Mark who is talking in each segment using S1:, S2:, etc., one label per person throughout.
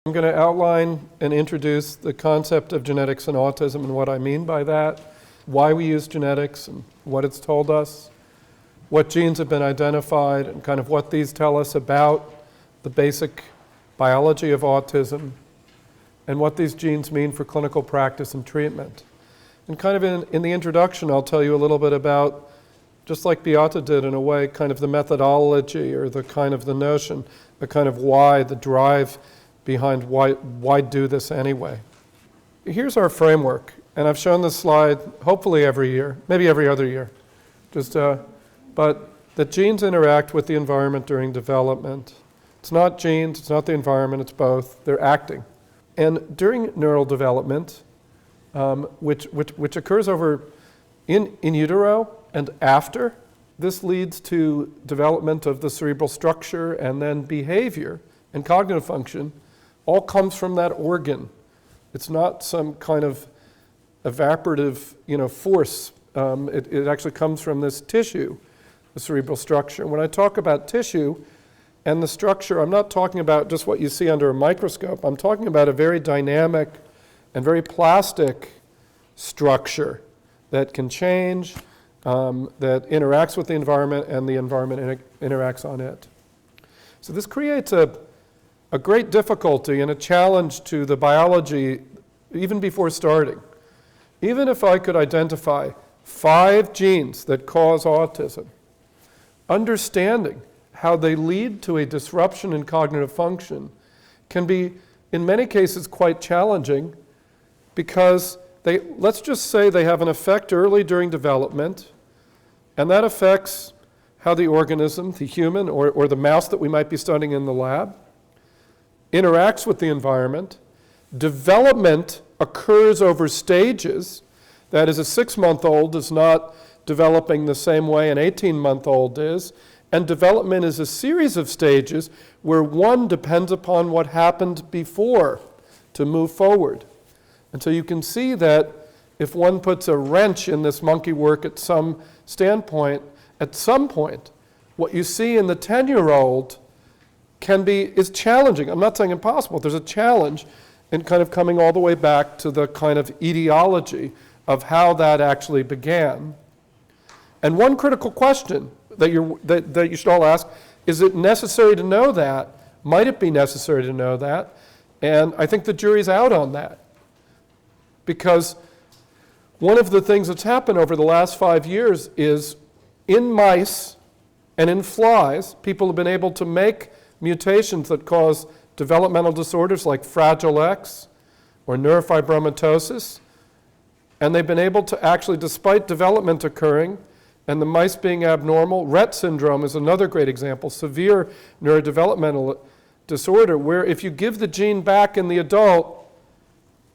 S1: I'm going to outline and introduce the concept of genetics and autism and what I mean by that, why we use genetics and what it's told us, what genes have been identified, and kind of what these tell us about the basic biology of autism, and what these genes mean for clinical practice and treatment. And kind of in the introduction, I'll tell you a little bit about, just like Beata did in a way, kind of the methodology or the kind of the notion, the kind of why, the drive behind why do this anyway. Here's our framework, and I've shown this slide hopefully every year, maybe every other year. But that genes interact with the environment during development. It's not genes, it's not the environment, it's both. They're acting. And during neural development, which occurs over in utero and after, this leads to development of the cerebral structure, and then behavior and cognitive function all comes from that organ. It's not some kind of evaporative, force. It actually comes from this tissue, the cerebral structure. When I talk about tissue and the structure, I'm not talking about just what you see under a microscope. I'm talking about a very dynamic and very plastic structure that can change, that interacts with the environment, and the environment interacts on it. So this creates a great difficulty and a challenge to the biology even before starting. Even if I could identify 5 genes that cause autism, understanding how they lead to a disruption in cognitive function can be, in many cases, quite challenging, because let's just say they have an effect early during development, and that affects how the organism, the human or the mouse that we might be studying in the lab, interacts with the environment. Development occurs over stages. That is, a 6-month-old is not developing the same way an 18-month-old is, and development is a series of stages where one depends upon what happened before to move forward. And so you can see that if one puts a wrench in this monkey work at some standpoint, at some point, what you see in the 10-year-old is challenging. I'm not saying impossible. There's a challenge in kind of coming all the way back to the kind of etiology of how that actually began. And one critical question that you should all ask, is it necessary to know that? Might it be necessary to know that? And I think the jury's out on that. Because one of the things that's happened over the last 5 years is in mice and in flies, people have been able to make mutations that cause developmental disorders like Fragile X or neurofibromatosis. And they've been able to actually, despite development occurring and the mice being abnormal, Rett syndrome is another great example, severe neurodevelopmental disorder, where if you give the gene back in the adult,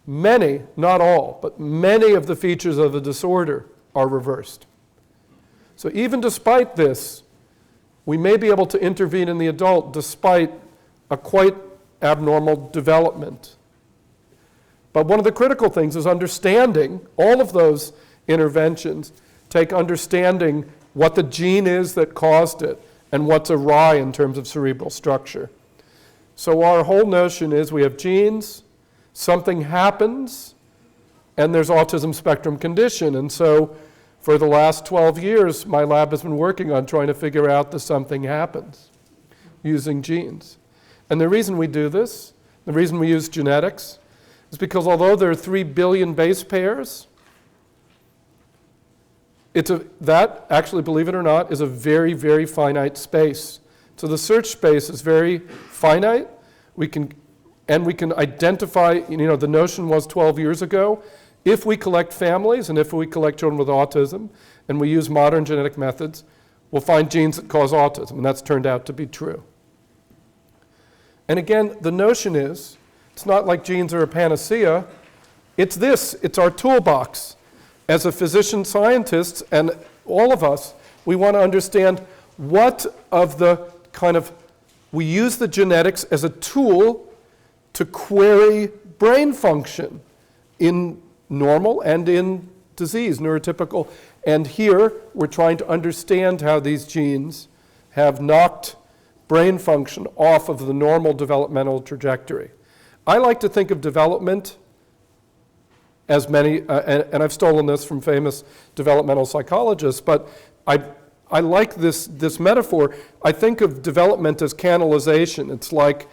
S1: many, not all, but many of the features of the disorder are reversed. So even despite this, we may be able to intervene in the adult despite a quite abnormal development. But one of the critical things is understanding all of those interventions take understanding what the gene is that caused it and what's awry in terms of cerebral structure. So our whole notion is we have genes, something happens, and there's autism spectrum condition. And so for the last 12 years, my lab has been working on trying to figure out the something happens using genes. And the reason we do this, the reason we use genetics, is because although there are 3 billion base pairs, that, actually, believe it or not, is a very, very finite space. So the search space is very finite. We can identify, the notion was 12 years ago, if we collect families and if we collect children with autism and we use modern genetic methods, we'll find genes that cause autism, and that's turned out to be true. And again, the notion is, it's not like genes are a panacea. It's our toolbox. As a physician scientist, and all of us, we want to understand what of the we use the genetics as a tool to query brain function in normal and in disease, neurotypical. And here, we're trying to understand how these genes have knocked brain function off of the normal developmental trajectory. I like to think of development as many, and I've stolen this from famous developmental psychologists, but I like this metaphor. I think of development as canalization. It's like,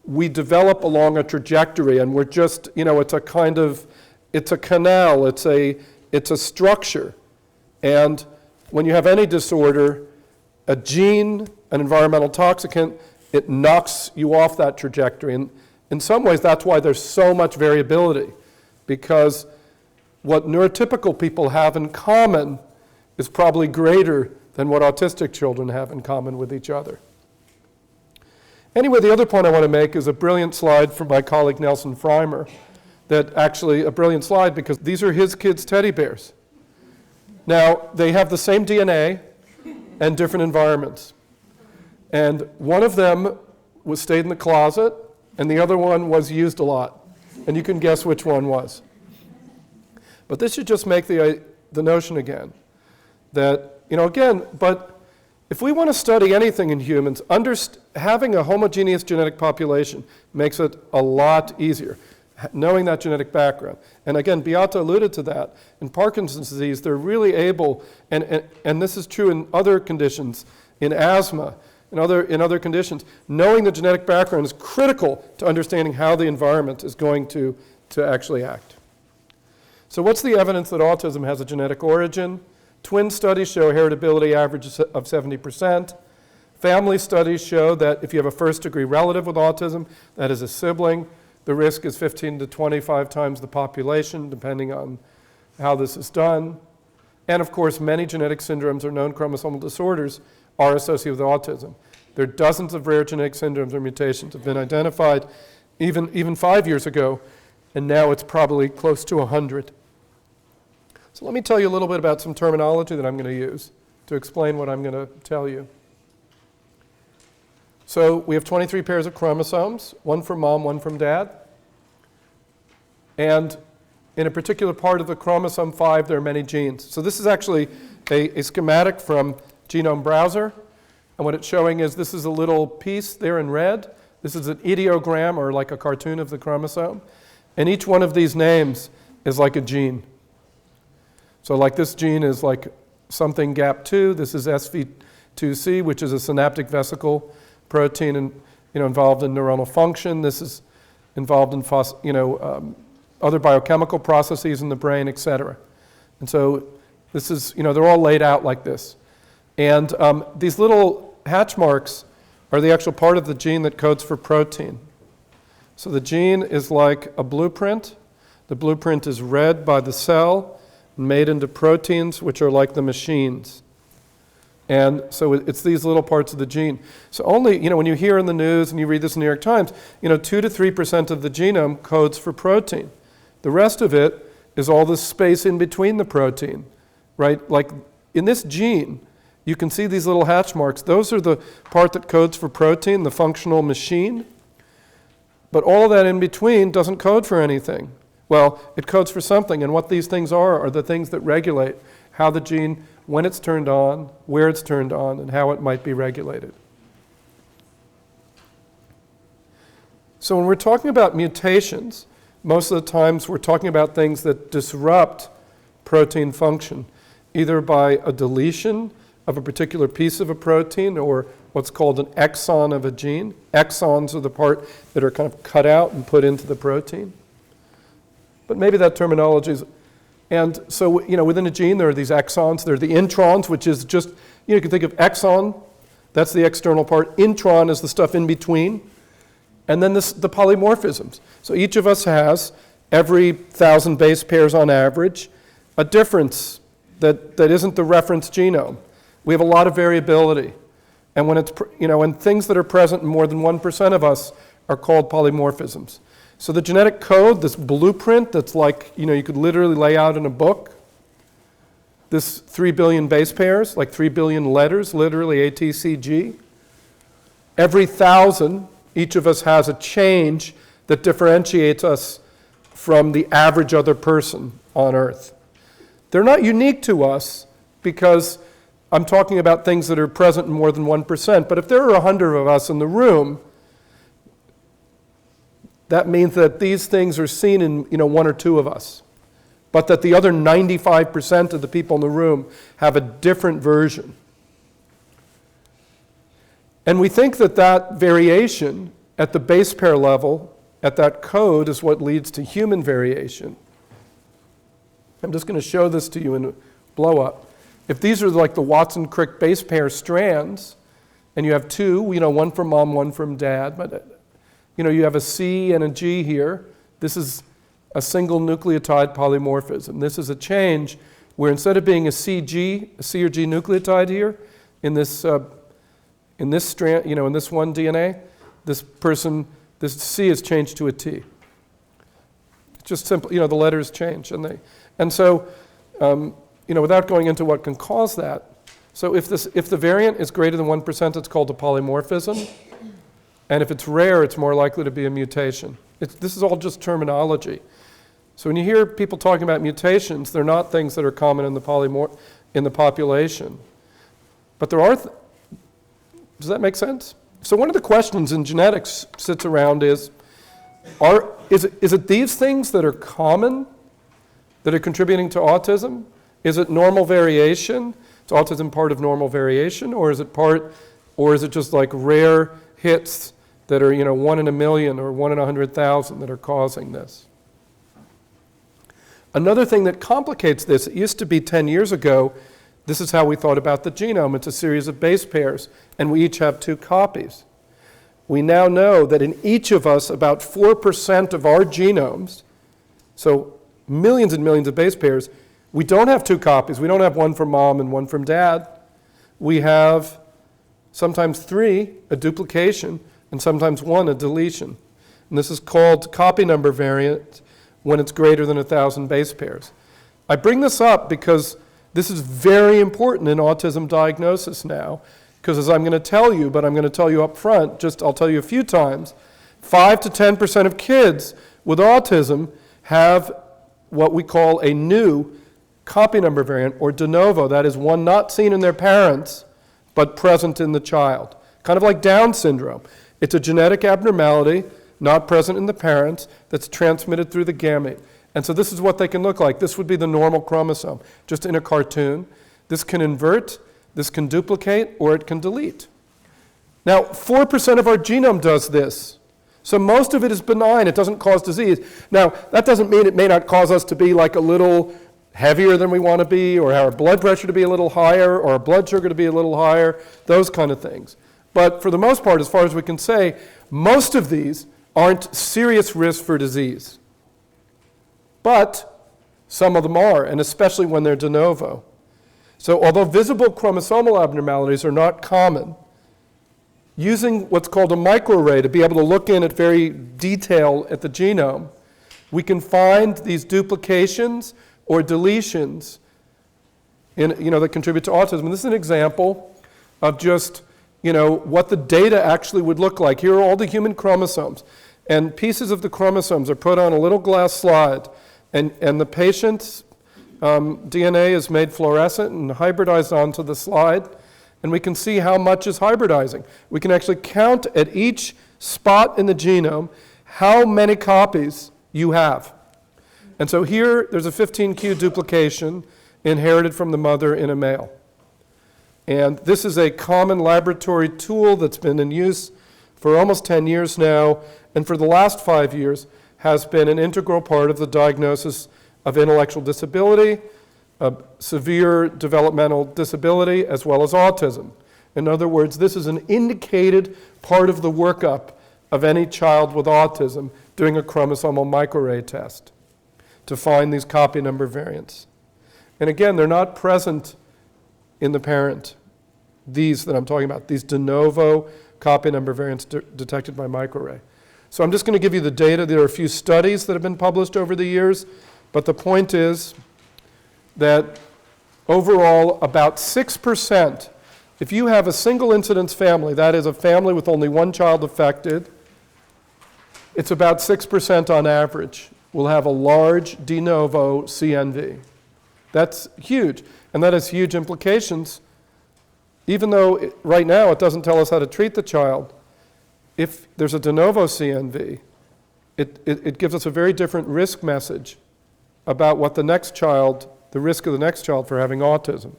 S1: we develop along a trajectory, and we're just, it's a canal, it's a structure. And when you have any disorder, a gene, an environmental toxicant, it knocks you off that trajectory. And in some ways, that's why there's so much variability, because what neurotypical people have in common is probably greater than what autistic children have in common with each other. Anyway, the other point I want to make is a brilliant slide from my colleague Nelson Freimer, a brilliant slide because these are his kids' teddy bears. Now, they have the same DNA and different environments. And one of them stayed in the closet, and the other one was used a lot. And you can guess which one was. But this should just make the notion again that, but if we want to study anything in humans, having a homogeneous genetic population makes it a lot easier, knowing that genetic background. And again, Beata alluded to that. In Parkinson's disease, they're really able, and this is true in other conditions, in asthma, in other conditions, knowing the genetic background is critical to understanding how the environment is going to actually act. So what's the evidence that autism has a genetic origin? Twin studies show heritability average of 70%. Family studies show that if you have a first-degree relative with autism, that is a sibling, the risk is 15 to 25 times the population, depending on how this is done. And of course, many genetic syndromes or known chromosomal disorders are associated with autism. There are dozens of rare genetic syndromes or mutations have been identified even 5 years ago, and now it's probably close to 100. So let me tell you a little bit about some terminology that I'm going to use to explain what I'm going to tell you. So we have 23 pairs of chromosomes, one from mom, one from dad. And in a particular part of the chromosome 5, there are many genes. So this is actually a schematic from Genome Browser. And what it's showing is this is a little piece there in red. This is an ideogram, or like a cartoon of the chromosome. And each one of these names is like a gene. So like this gene is like something GAP2. This is SV2C, which is a synaptic vesicle protein and involved in neuronal function. This is involved in other biochemical processes in the brain, et cetera. And so this is, they're all laid out like this. And these little hatch marks are the actual part of the gene that codes for protein. So the gene is like a blueprint. The blueprint is read by the cell, made into proteins, which are like the machines. And so it's these little parts of the gene. So only, when you hear in the news and you read this in the New York Times, 2 to 3% of the genome codes for protein. The rest of it is all this space in between the protein, right? Like in this gene, you can see these little hatch marks. Those are the part that codes for protein, the functional machine. But all of that in between doesn't code for anything. Well, it codes for something, and what these things are the things that regulate how the gene, when it's turned on, where it's turned on, and how it might be regulated. So when we're talking about mutations, most of the times we're talking about things that disrupt protein function, either by a deletion of a particular piece of a protein or what's called an exon of a gene. Exons are the part that are kind of cut out and put into the protein. But maybe that terminology is, and so, within a gene there are these exons. There are the introns, which is just, you can think of exon, that's the external part. Intron is the stuff in between. And then the polymorphisms. So each of us has, every 1,000 base pairs on average, a difference that isn't the reference genome. We have a lot of variability. And when it's, and things that are present in more than 1% of us are called polymorphisms. So the genetic code, this blueprint that's like, you could literally lay out in a book, this 3 billion base pairs, like 3 billion letters, literally A, T, C, G. Every 1,000, each of us has a change that differentiates us from the average other person on Earth. They're not unique to us because I'm talking about things that are present in more than 1%. But if there are 100 of us in the room, that means that these things are seen in one or two of us, but that the other 95% of the people in the room have a different version. And we think that that variation at the base pair level, at that code, is what leads to human variation. I'm just going to show this to you in a blow-up. If these are like the Watson-Crick base pair strands, and you have two, one from mom, one from dad, but you have a C and a G here. This is a single nucleotide polymorphism. This is a change where instead of being a C or G nucleotide here in this strand, in this one DNA, this C is changed to a T. It's just simple, the letters change, and so without going into what can cause that. So if the variant is greater than 1%, it's called a polymorphism. And if it's rare, it's more likely to be a mutation. This is all just terminology. So when you hear people talking about mutations, they're not things that are common in the population. But there are. Does that make sense? So one of the questions in genetics sits around is it these things that are common that are contributing to autism? Is it normal variation? Is autism part of normal variation, or is it just like rare hits that are 1 in a million or 1 in 100,000 that are causing this? Another thing that complicates this, it used to be 10 years ago, this is how we thought about the genome. It's a series of base pairs, and we each have 2 copies. We now know that in each of us, about 4% of our genomes, so millions and millions of base pairs, we don't have 2 copies. We don't have one from mom and one from dad. We have sometimes 3, a duplication, and sometimes 1, a deletion. And this is called copy number variant when it's greater than 1,000 base pairs. I bring this up because this is very important in autism diagnosis now, because as I'm going to tell you, but I'm going to tell you up front, I'll tell you a few times, 5 to 10% of kids with autism have what we call a new copy number variant, or de novo, that is one not seen in their parents, but present in the child. Kind of like Down syndrome. It's a genetic abnormality, not present in the parents, that's transmitted through the gamete. And so this is what they can look like. This would be the normal chromosome, just in a cartoon. This can invert, this can duplicate, or it can delete. Now, 4% of our genome does this. So most of it is benign. It doesn't cause disease. Now, that doesn't mean it may not cause us to be like a little heavier than we want to be, or our blood pressure to be a little higher, or our blood sugar to be a little higher, those kind of things. But for the most part, as far as we can say, most of these aren't serious risks for disease. But some of them are, and especially when they're de novo. So although visible chromosomal abnormalities are not common, using what's called a microarray to be able to look in at very detail at the genome, we can find these duplications or deletions that contribute to autism. And this is an example of just what the data actually would look like. Here are all the human chromosomes, and pieces of the chromosomes are put on a little glass slide, and the patient's DNA is made fluorescent and hybridized onto the slide, and we can see how much is hybridizing. We can actually count at each spot in the genome how many copies you have. And so here, there's a 15q duplication inherited from the mother in a male. And this is a common laboratory tool that's been in use for almost 10 years now, and for the last 5 years has been an integral part of the diagnosis of intellectual disability, severe developmental disability, as well as autism. In other words, this is an indicated part of the workup of any child with autism doing a chromosomal microarray test to find these copy number variants. And again, they're not present in the parent, these that I'm talking about, these de novo copy number variants detected by microarray. So I'm just going to give you the data. There are a few studies that have been published over the years, but the point is that overall about 6%, if you have a single incidence family, that is a family with only one child affected, it's about 6% on average will have a large de novo CNV. That's huge, and that has huge implications. Even though right now it doesn't tell us how to treat the child, if there's a de novo CNV, it gives us a very different risk message about what the next child, the risk of the next child for having autism.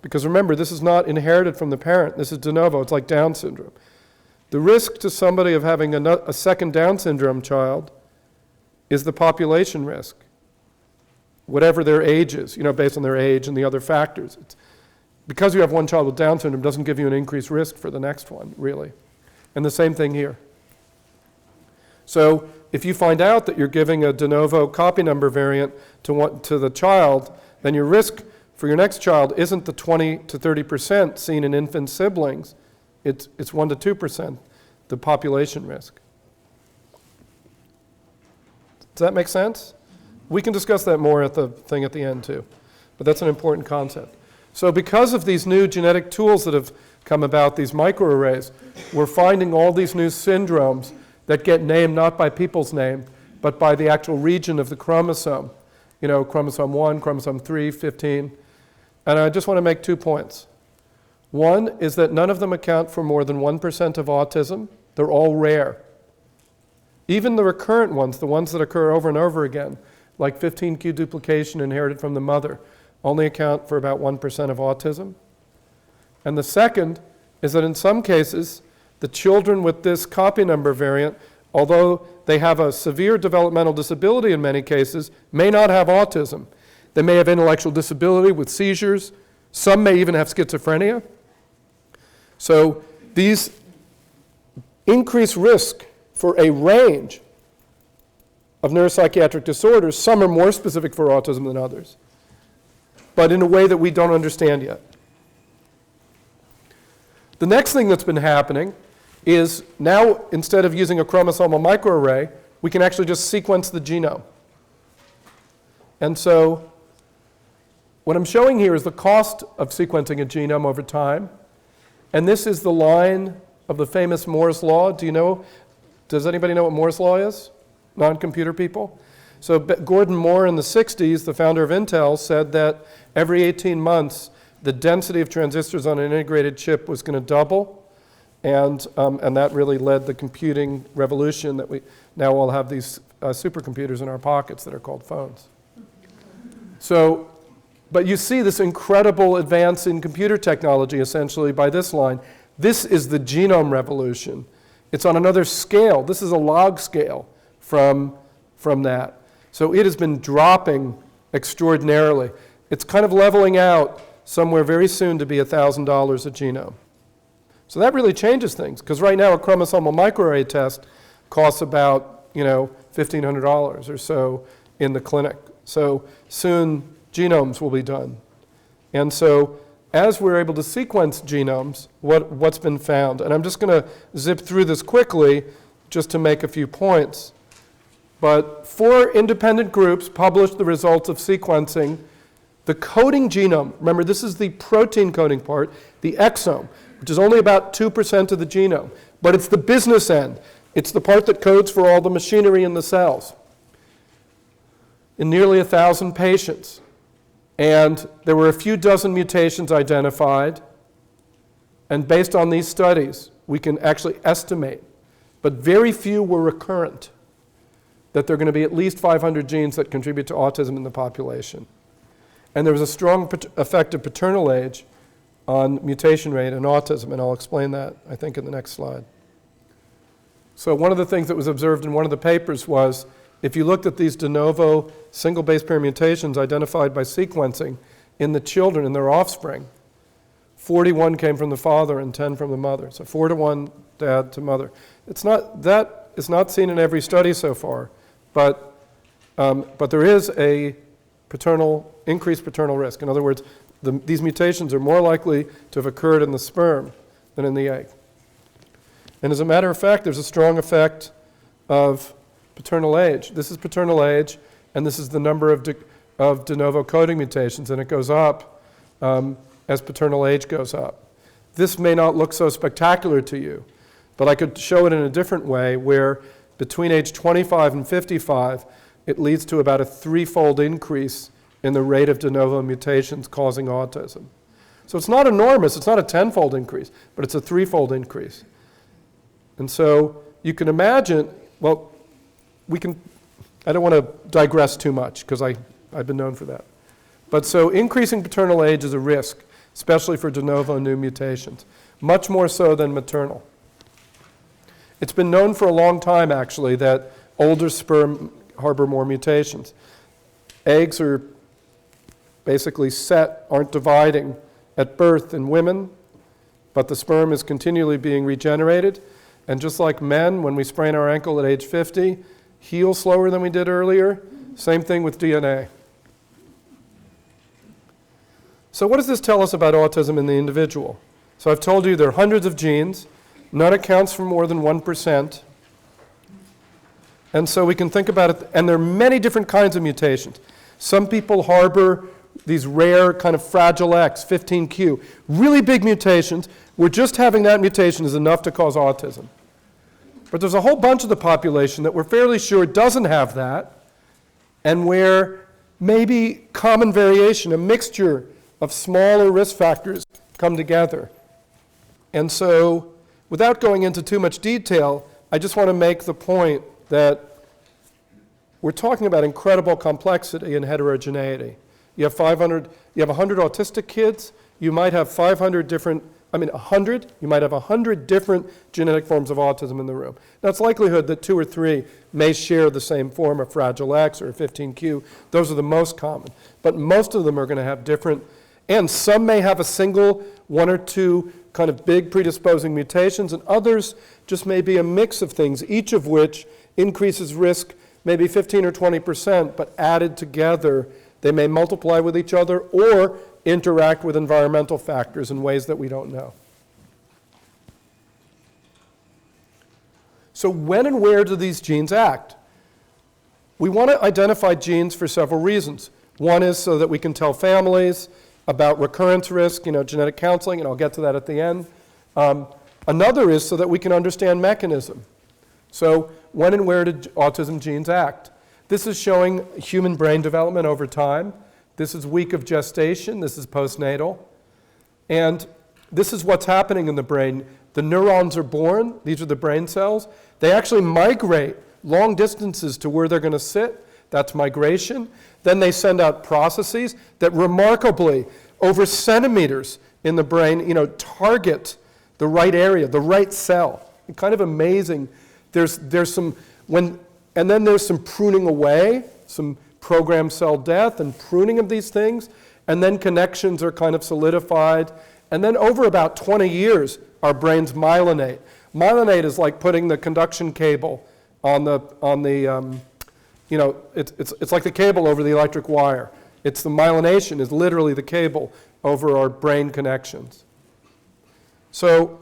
S1: Because remember, this is not inherited from the parent. This is de novo. It's like Down syndrome. The risk to somebody of having a second Down syndrome child is the population risk, whatever their age is, based on their age and the other factors. Because you have one child with Down syndrome doesn't give you an increased risk for the next one, really. And the same thing here. So if you find out that you're giving a de novo copy number variant to the child, then your risk for your next child isn't the 20 to 30% seen in infant siblings. It's 1 to 2%, the population risk. Does that make sense? We can discuss that more at the thing at the end too, but that's an important concept. So because of these new genetic tools that have come about, these microarrays, we're finding all these new syndromes that get named not by people's name, but by the actual region of the chromosome. Chromosome 1, chromosome 3, 15. And I just want to make 2 points. One is that none of them account for more than 1% of autism. They're all rare. Even the recurrent ones, the ones that occur over and over again, like 15q duplication inherited from the mother, only account for about 1% of autism. And the second is that in some cases, the children with this copy number variant, although they have a severe developmental disability in many cases, may not have autism. They may have intellectual disability with seizures. Some may even have schizophrenia. So these increase risk for a range of neuropsychiatric disorders. Some are more specific for autism than others, but in a way that we don't understand yet. The next thing that's been happening is now, instead of using a chromosomal microarray, we can actually just sequence the genome. And so what I'm showing here is the cost of sequencing a genome over time. And this is the line of the famous Moore's Law. Does anybody know what Moore's Law is? Non-computer people? So Gordon Moore in the 60s, the founder of Intel, said that every 18 months, the density of transistors on an integrated chip was going to double. And that really led the computing revolution that we now all have these supercomputers in our pockets that are called phones. So, but you see this incredible advance in computer technology essentially by this line. This is the genome revolution. It's on another scale. This is a log scale from that. So it has been dropping extraordinarily. It's kind of leveling out somewhere very soon to be $1,000 a genome. So that really changes things, because right now a chromosomal microarray test costs about $1,500 or so in the clinic. So soon genomes will be done. And so as we're able to sequence genomes, what's been found, and I'm just going to zip through this quickly just to make a few points. But 4 independent groups published the results of sequencing the coding genome. Remember, this is the protein coding part, the exome, which is only about 2% of the genome. But it's the business end. It's the part that codes for all the machinery in the cells. In nearly 1,000 patients. And there were a few dozen mutations identified. And based on these studies, we can actually estimate, but very few were recurrent, that there are going to be at least 500 genes that contribute to autism in the population. And there was a strong effect of paternal age on mutation rate in autism, and I'll explain that, I think, in the next slide. So one of the things that was observed in one of the papers was, if you looked at these de novo single base pair mutations identified by sequencing in the children, in their offspring, 41 came from the father and 10 from the mother. So 4 to 1 dad to mother. That is not seen in every study so far, but there is a increased paternal risk. In other words, these mutations are more likely to have occurred in the sperm than in the egg. And as a matter of fact, there's a strong effect of paternal age. This is paternal age, and this is the number of de novo coding mutations, and it goes up as paternal age goes up. This may not look so spectacular to you, but I could show it in a different way, where between age 25 and 55, it leads to about a 3-fold increase in the rate of de novo mutations causing autism. So it's not enormous, it's not a 10-fold increase, but it's a 3-fold increase. And so you can imagine, well, I don't want to digress too much because I've been known for that. But so increasing paternal age is a risk, especially for de novo new mutations, much more so than maternal. It's been known for a long time, actually, that older sperm harbor more mutations. Eggs are basically set, aren't dividing at birth in women, but the sperm is continually being regenerated. And just like men, when we sprain our ankle at age 50, heal slower than we did earlier. Same thing with DNA. So what does this tell us about autism in the individual? So I've told you there are hundreds of genes. None accounts for more than 1%. And so we can think about it, and there are many different kinds of mutations. Some people harbor these rare kind of fragile X, 15q, really big mutations, where just having that mutation is enough to cause autism. But there's a whole bunch of the population that we're fairly sure doesn't have that, and where maybe common variation, a mixture of smaller risk factors come together. And so, without going into too much detail, I just want to make the point that we're talking about incredible complexity and heterogeneity. You have 100 autistic kids, you might have 100, you might have 100 different genetic forms of autism in the room. Now, it's likelihood that 2 or 3 may share the same form of Fragile X or 15q. Those are the most common. But most of them are going to have different, and some may have a single 1 or 2 kind of big predisposing mutations, and others just may be a mix of things, each of which increases risk maybe 15 or 20%, but added together, they may multiply with each other or interact with environmental factors in ways that we don't know. So when and where do these genes act? We want to identify genes for several reasons. One is so that we can tell families about recurrence risk, genetic counseling, and I'll get to that at the end. Another is so that we can understand mechanism. So when and where do autism genes act? This is showing human brain development over time. This is week of gestation. This is postnatal. And this is what's happening in the brain. The neurons are born. These are the brain cells. They actually migrate long distances to where they're going to sit. That's migration. Then they send out processes that remarkably, over centimeters in the brain, target the right area, the right cell. Kind of amazing. There's some, and then there's some pruning away, some programmed cell death and pruning of these things, and then connections are kind of solidified. And then over about 20 years, our brains myelinate. Myelinate is like putting the conduction cable on the it's like the cable over the electric wire. It's the myelination is literally the cable over our brain connections. So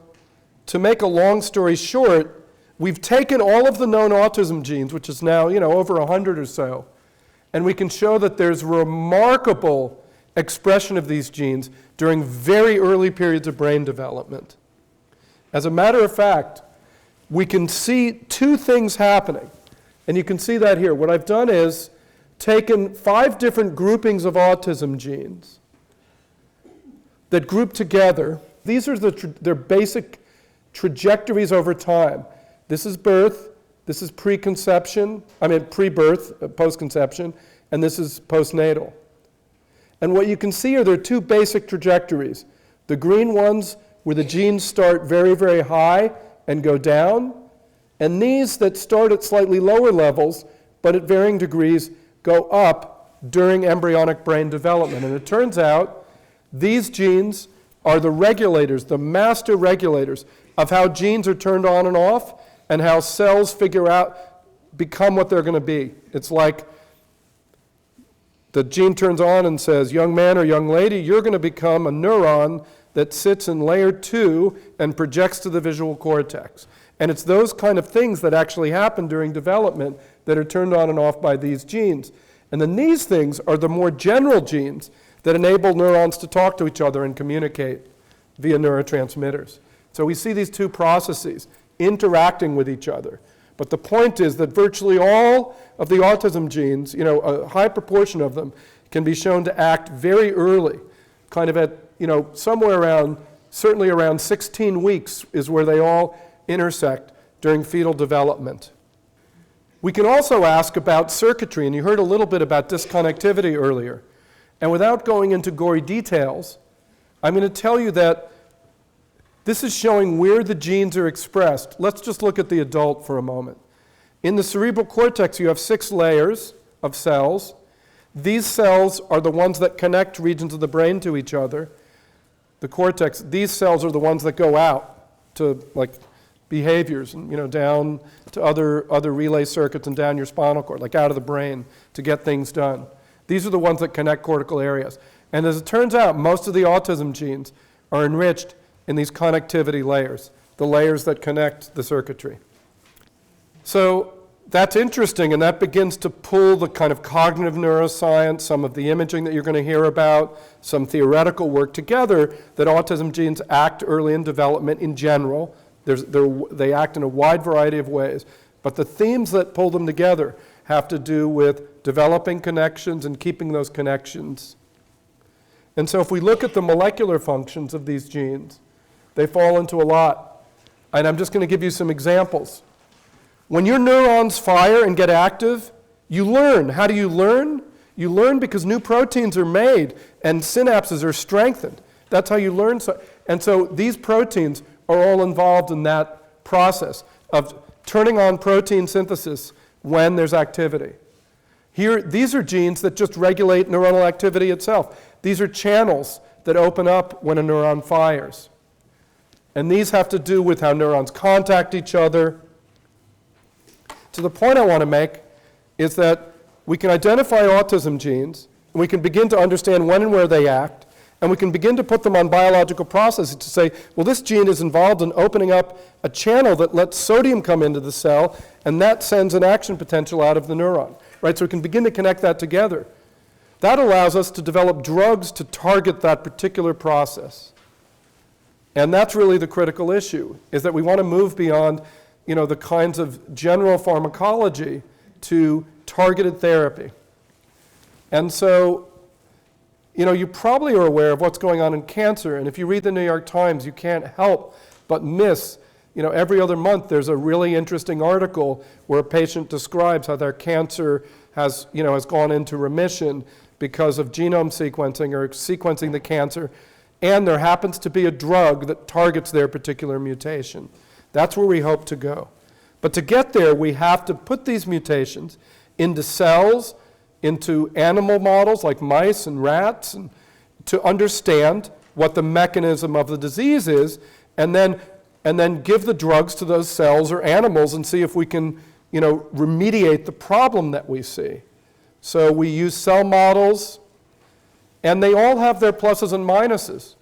S1: to make a long story short, we've taken all of the known autism genes, which is now, over 100 or so, and we can show that there's remarkable expression of these genes during very early periods of brain development. As a matter of fact, we can see 2 things happening, and you can see that here. What I've done is taken 5 different groupings of autism genes that group together. These are their basic trajectories over time. This is birth, this is pre-birth, post-conception, and this is postnatal. And what you can see are there are 2 basic trajectories. The green ones where the genes start very, very high and go down, and these that start at slightly lower levels, but at varying degrees, go up during embryonic brain development. And it turns out these genes are the regulators, the master regulators of how genes are turned on and off, and how cells become what they're going to be. It's like the gene turns on and says, young man or young lady, you're going to become a neuron that sits in layer 2 and projects to the visual cortex. And it's those kind of things that actually happen during development that are turned on and off by these genes. And then these things are the more general genes that enable neurons to talk to each other and communicate via neurotransmitters. So we see these 2 processes interacting with each other. But the point is that virtually all of the autism genes, a high proportion of them, can be shown to act very early, kind of at, somewhere around, certainly around 16 weeks is where they all intersect during fetal development. We can also ask about circuitry, and you heard a little bit about disconnectivity earlier. And without going into gory details, I'm going to tell you that this is showing where the genes are expressed. Let's just look at the adult for a moment. In the cerebral cortex, you have 6 layers of cells. These cells are the ones that connect regions of the brain to each other. The cortex, these cells are the ones that go out to like behaviors and down to other relay circuits and down your spinal cord, like out of the brain to get things done. These are the ones that connect cortical areas. And as it turns out, most of the autism genes are enriched in these connectivity layers, the layers that connect the circuitry. So that's interesting, and that begins to pull the kind of cognitive neuroscience, some of the imaging that you're going to hear about, some theoretical work together, that autism genes act early in development in general. They act in a wide variety of ways. But the themes that pull them together have to do with developing connections and keeping those connections. And so if we look at the molecular functions of these genes, they fall into a lot. And I'm just going to give you some examples. When your neurons fire and get active, you learn. How do you learn? You learn because new proteins are made and synapses are strengthened. That's how you learn. And so these proteins are all involved in that process of turning on protein synthesis when there's activity. Here, these are genes that just regulate neuronal activity itself. These are channels that open up when a neuron fires. And these have to do with how neurons contact each other. So the point I want to make is that we can identify autism genes, and we can begin to understand when and where they act, and we can begin to put them on biological processes to say, well, this gene is involved in opening up a channel that lets sodium come into the cell, and that sends an action potential out of the neuron. Right? So we can begin to connect that together. That allows us to develop drugs to target that particular process. And that's really the critical issue, is that we want to move beyond the kinds of general pharmacology to targeted therapy. And so, you probably are aware of what's going on in cancer, and if you read the New York Times, you can't help but miss, every other month there's a really interesting article where a patient describes how their cancer has gone into remission because of genome sequencing or sequencing the cancer, and there happens to be a drug that targets their particular mutation. That's where we hope to go. But to get there, we have to put these mutations into cells, into animal models like mice and rats, and to understand what the mechanism of the disease is, and then give the drugs to those cells or animals and see if we can remediate the problem that we see. So we use cell models, and they all have their pluses and minuses.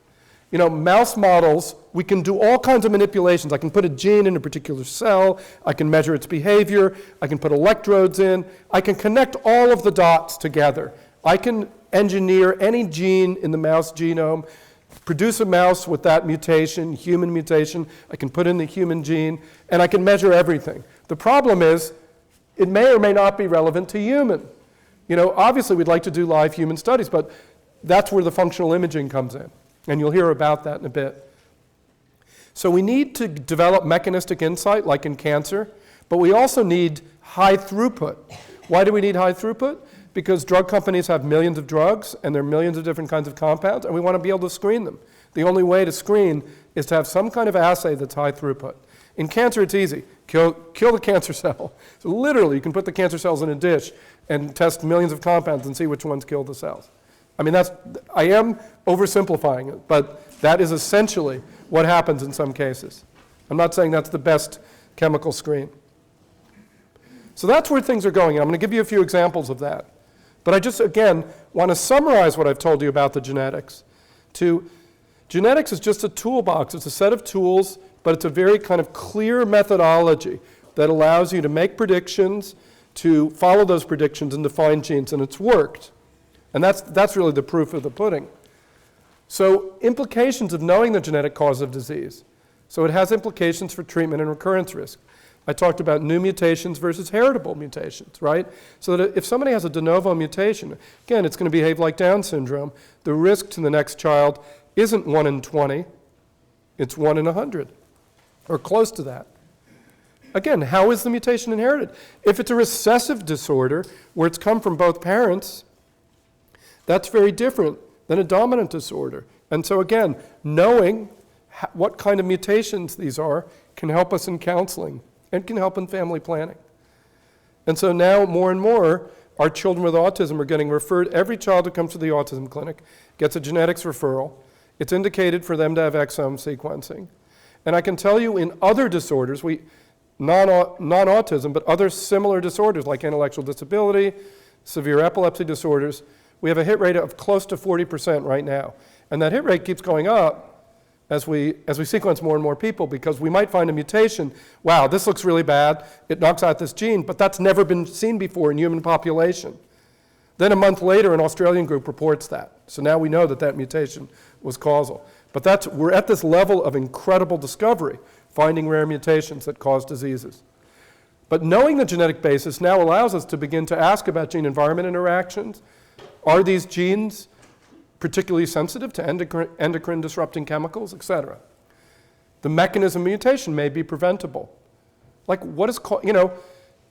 S1: Mouse models, we can do all kinds of manipulations. I can put a gene in a particular cell. I can measure its behavior. I can put electrodes in. I can connect all of the dots together. I can engineer any gene in the mouse genome, produce a mouse with that mutation, human mutation. I can put in the human gene, and I can measure everything. The problem is, it may or may not be relevant to human. Obviously we'd like to do live human studies, but that's where the functional imaging comes in. And you'll hear about that in a bit. So we need to develop mechanistic insight, like in cancer, but we also need high throughput. Why do we need high throughput? Because drug companies have millions of drugs, and there are millions of different kinds of compounds, and we want to be able to screen them. The only way to screen is to have some kind of assay that's high throughput. In cancer, it's easy. Kill the cancer cell. So literally, you can put the cancer cells in a dish and test millions of compounds and see which ones kill the cells. I am oversimplifying it, but that is essentially what happens in some cases. I'm not saying that's the best chemical screen. So that's where things are going. I'm going to give you a few examples of that. But I just, again, want to summarize what I've told you about the genetics. Genetics is just a toolbox. It's a set of tools, but it's a very kind of clear methodology that allows you to make predictions, to follow those predictions, and to find genes, and it's worked. And that's really the proof of the pudding. So implications of knowing the genetic cause of disease. So it has implications for treatment and recurrence risk. I talked about new mutations versus heritable mutations, right? So that if somebody has a de novo mutation, again, it's going to behave like Down syndrome. The risk to the next child isn't 1 in 20, it's 1 in 100, or close to that. again, how is the mutation inherited? If it's a recessive disorder where it's come from both parents, that's very different than a dominant disorder. And so again, knowing what kind of mutations these are can help us in counseling and can help in family planning. And so now more and more, our children with autism are getting referred. Every child who comes to the autism clinic gets a genetics referral. It's indicated for them to have exome sequencing. And I can tell you in other disorders, non-autism, but other similar disorders like intellectual disability, severe epilepsy disorders, we have a hit rate of close to 40% right now. And that hit rate keeps going up as we sequence more and more people, because we might find a mutation. Wow, this looks really bad. It knocks out this gene, but that's never been seen before in human population. Then a month later, an Australian group reports that. So now we know that that mutation was causal. But we're at this level of incredible discovery, finding rare mutations that cause diseases. But knowing the genetic basis now allows us to begin to ask about gene-environment interactions. Are these genes particularly sensitive to endocrine disrupting chemicals, etc.? The mechanism of mutation may be preventable. Like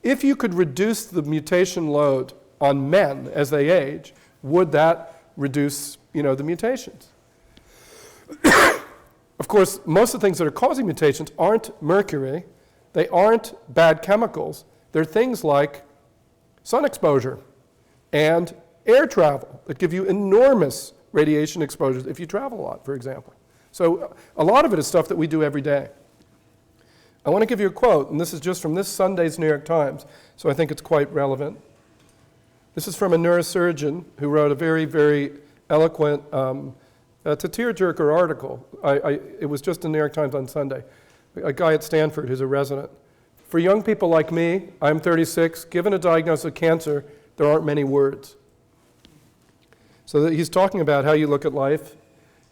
S1: if you could reduce the mutation load on men as they age, would that reduce, the mutations? Of course, most of the things that are causing mutations aren't mercury, they aren't bad chemicals, they're things like sun exposure and air travel that give you enormous radiation exposures if you travel a lot, for example. So a lot of it is stuff that we do every day. I want to give you a quote, and this is just from this Sunday's New York Times, so I think it's quite relevant. This is from a neurosurgeon who wrote a very, very eloquent, it's a tearjerker article. It was just in the New York Times on Sunday. A guy at Stanford who's a resident. For young people like me, I'm 36, given a diagnosis of cancer, there aren't many words. So that he's talking about how you look at life.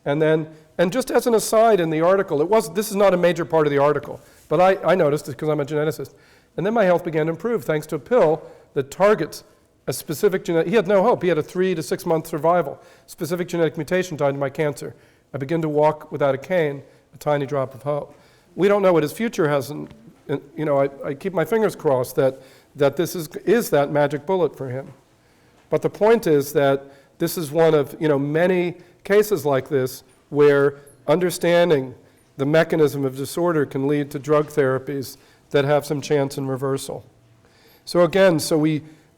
S1: And just as an aside in the article, this is not a major part of the article, but I noticed it because I'm a geneticist. And then my health began to improve thanks to a pill that targets a specific genetic, he had no hope. He had a 3 to 6 month survival. Specific genetic mutation tied to my cancer. I begin to walk without a cane, a tiny drop of hope. We don't know what his future has, and I keep my fingers crossed that this is that magic bullet for him. But the point is that this is one of many cases like this where understanding the mechanism of disorder can lead to drug therapies that have some chance in reversal. So again,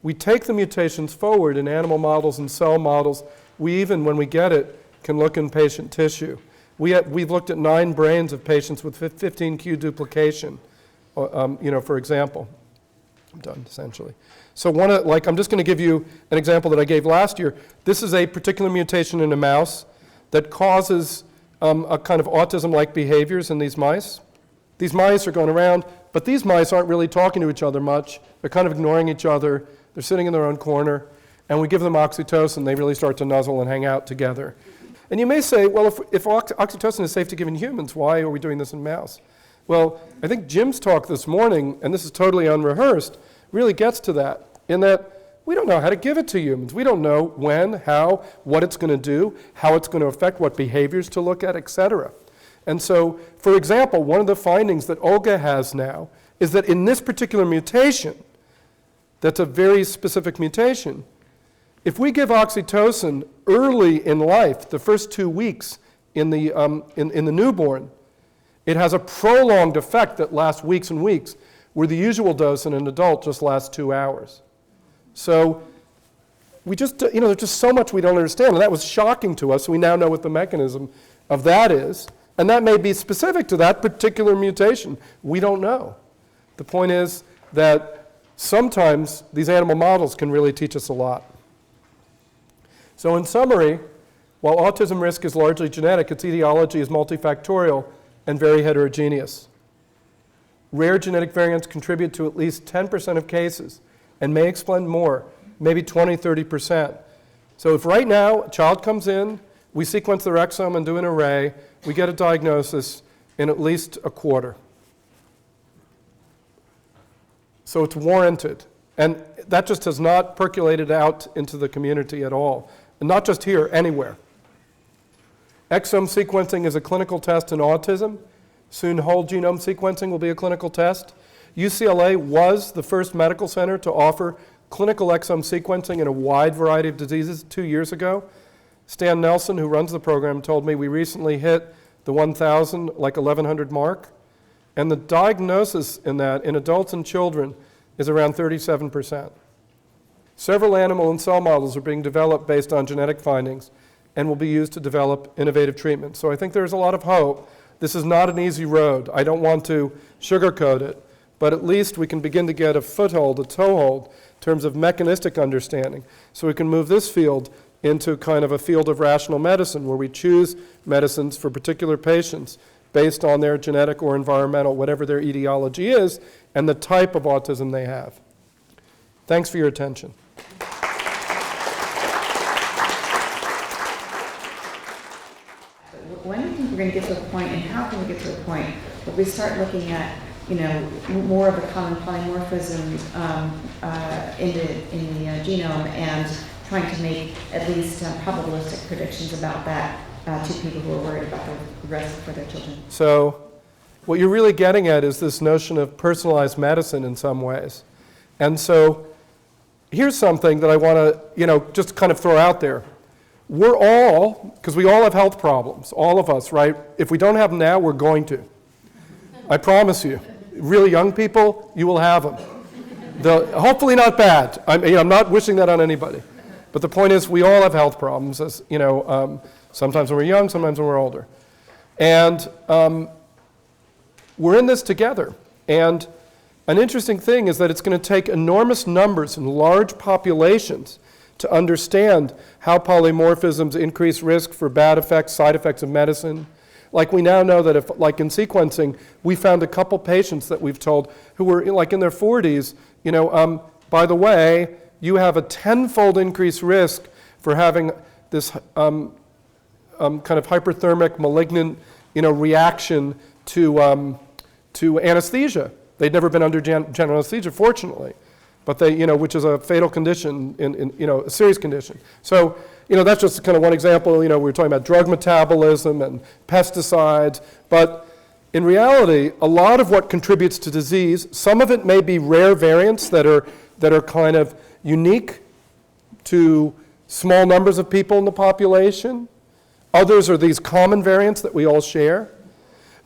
S1: we take the mutations forward in animal models and cell models. We even, when we get it, can look in patient tissue. We've looked at 9 brains of patients with 15q duplication, for example. I'm done, essentially. So I'm just going to give you an example that I gave last year. This is a particular mutation in a mouse that causes a kind of autism-like behaviors in these mice. These mice are going around, but these mice aren't really talking to each other much. They're kind of ignoring each other. They're sitting in their own corner, and we give them oxytocin, they really start to nuzzle and hang out together. And you may say, well, if oxytocin is safe to give in humans, why are we doing this in mouse? Well, I think Jim's talk this morning, and this is totally unrehearsed, really gets to that, in that we don't know how to give it to humans. We don't know when, how, what it's going to do, how it's going to affect, what behaviors to look at, etc. And so, for example, one of the findings that Olga has now is that in this particular mutation, that's a very specific mutation. If we give oxytocin early in life, the first 2 weeks in the newborn, it has a prolonged effect that lasts weeks and weeks, where the usual dose in an adult just lasts 2 hours. So we just, there's just so much we don't understand, and that was shocking to us. We now know what the mechanism of that is, and that may be specific to that particular mutation. We don't know. The point is that sometimes these animal models can really teach us a lot. So in summary, while autism risk is largely genetic, its etiology is multifactorial and very heterogeneous. Rare genetic variants contribute to at least 10% of cases and may explain more, maybe 20, 30%. So if right now a child comes in, we sequence their exome and do an array, we get a diagnosis in at least a quarter. So it's warranted. And that just has not percolated out into the community at all. And not just here, anywhere. Exome sequencing is a clinical test in autism. Soon whole genome sequencing will be a clinical test. UCLA was the first medical center to offer clinical exome sequencing in a wide variety of diseases 2 years ago. Stan Nelson, who runs the program, told me we recently hit the 1,000, like 1,100 mark. And the diagnosis in that, in adults and children, is around 37%. Several animal and cell models are being developed based on genetic findings and will be used to develop innovative treatments. So I think there's a lot of hope. This is not an easy road. I don't want to sugarcoat it, but at least we can begin to get a foothold, a toehold, in terms of mechanistic understanding. So we can move this field into kind of a field of rational medicine where we choose medicines for particular patients based on their genetic or environmental, whatever their etiology is, and the type of autism they have. Thanks for your attention.
S2: When do you think we're going to get to a point, and how can we get to a point where we start looking at, more of a common polymorphism in the genome and trying to make at least probabilistic predictions about that to people who are worried about the risk for their children?
S1: So what you're really getting at is this notion of personalized medicine in some ways. And so here's something that I want to, just kind of throw out there. We're all, because we all have health problems, all of us, right? If we don't have them now, we're going to. I promise you. Really young people, you will have them. Hopefully not bad. I'm not wishing that on anybody. But the point is, we all have health problems, as, sometimes when we're young, sometimes when we're older. And we're in this together. And an interesting thing is that it's going to take enormous numbers and large populations to understand how polymorphisms increase risk for bad effects, side effects of medicine. Like we now know that if, like in sequencing, we found a couple patients that we've told who were in their 40s, by the way, you have a 10-fold increased risk for having this kind of hyperthermic malignant, reaction to anesthesia. They'd never been under general anesthesia, fortunately, but they, which is a fatal condition, a serious condition. So, that's just kind of one example. We were talking about drug metabolism and pesticides, but in reality, a lot of what contributes to disease, some of it may be rare variants that are kind of unique to small numbers of people in the population. Others are these common variants that we all share.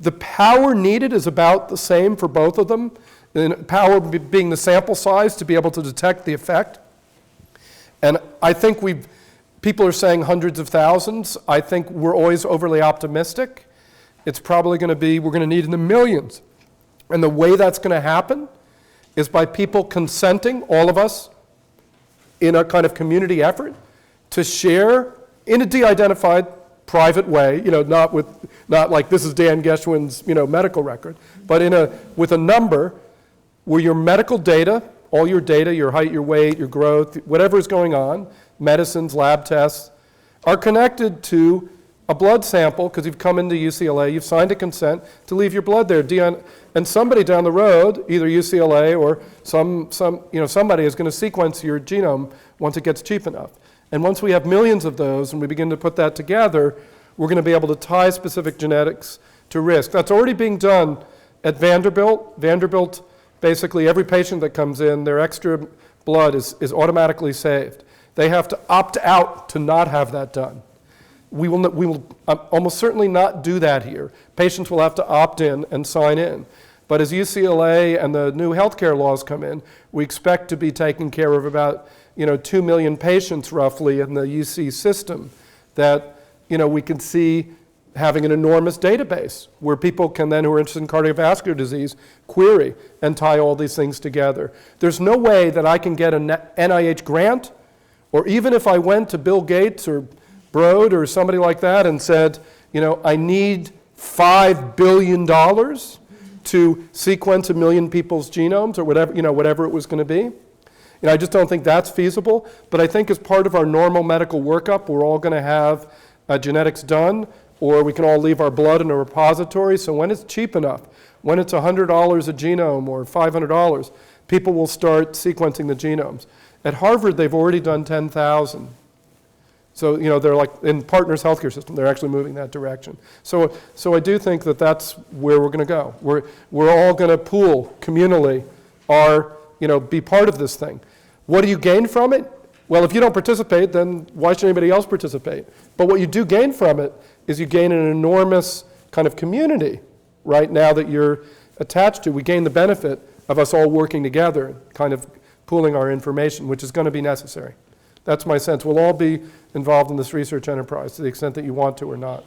S1: The power needed is about the same for both of them, and power being the sample size to be able to detect the effect. And I think people are saying hundreds of thousands. I think we're always overly optimistic. It's probably going to be, we're going to need in the millions. And the way that's going to happen is by people consenting, all of us, in a kind of community effort to share in a de-identified private way, not like this is Dan Geschwind's, medical record, but with a number where your medical data, all your data, your height, your weight, your growth, whatever is going on, medicines, lab tests, are connected to a blood sample because you've come into UCLA, you've signed a consent to leave your blood there. And somebody down the road, either UCLA or somebody is going to sequence your genome once it gets cheap enough. And once we have millions of those and we begin to put that together, we're going to be able to tie specific genetics to risk. That's already being done at Vanderbilt. Vanderbilt, basically every patient that comes in, their extra blood is automatically saved. They have to opt out to not have that done. We will almost certainly not do that here. Patients will have to opt in and sign in. But as UCLA and the new healthcare laws come in, we expect to be taking care of about 2 million patients roughly in the UC system that we can see having an enormous database where people can then, who are interested in cardiovascular disease, query and tie all these things together. There's no way that I can get an NIH grant, or even if I went to Bill Gates or Broad or somebody like that and said, I need $5 billion to sequence 1 million people's genomes or whatever it was going to be. I just don't think that's feasible, but I think as part of our normal medical workup, we're all going to have genetics done, or we can all leave our blood in a repository. So when it's cheap enough, when it's $100 a genome or $500, people will start sequencing the genomes. At Harvard, they've already done 10,000. So, they're like in Partners Healthcare System, they're actually moving that direction. So I do think that that's where we're going to go. We're all going to pool communally be part of this thing. What do you gain from it? Well, if you don't participate, then why should anybody else participate? But what you do gain from it is you gain an enormous kind of community right now that you're attached to. We gain the benefit of us all working together, kind of pooling our information, which is going to be necessary. That's my sense. We'll all be involved in this research enterprise to the extent that you want to or not.